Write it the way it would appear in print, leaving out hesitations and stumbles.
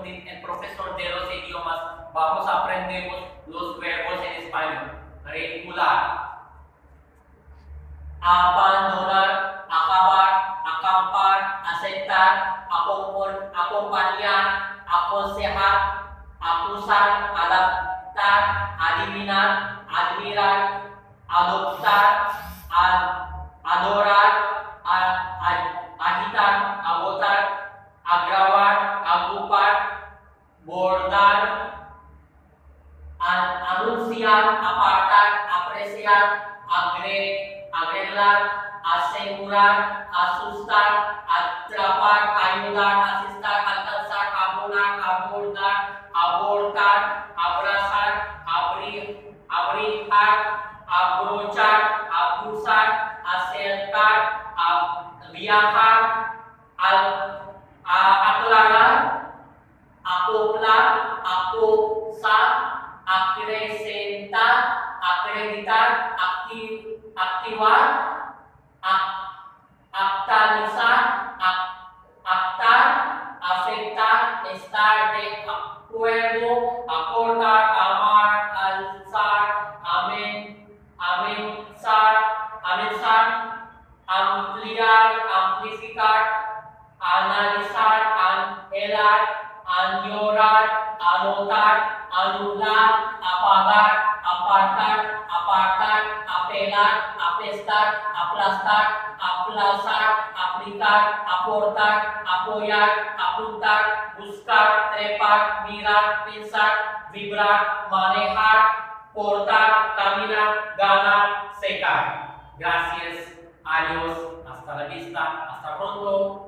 con el profesor de los idiomas. Vamos a aprender los verbos en español. Regular. Abandonar, acabar, acampar, aceptar, acompañar, aconsejar, acusar, adaptar, adivinar, admirar, adoptar, adorar, agitar, agotar, agravar, agrupar, bordar, anunciar, apartar, apreciar, agregar, asegurar, asustar, atrapar, ayudar, asistir, alcanzar, abonar, abordar, abortar, abrazar, abrigar, abrochar, abusar, acercar, viajar, aclarar, acoplar, acosar, acrecentar, acreditar, activar, actualizar, actar, afectar, estar de acuerdo, acordar, amar, alzar, amenazar, ampliar, amplificar, analizar, anhelar, añorar, anotar, anular, apagar, apartar, apartar, apelar, apestar, aplastar, aplazar, aplicar, aportar, apoyar, apuntar, buscar, trepar, mirar, pensar, vibrar, manejar, cortar, caminar, ganar, secar. Gracias, adiós, hasta la vista, hasta pronto.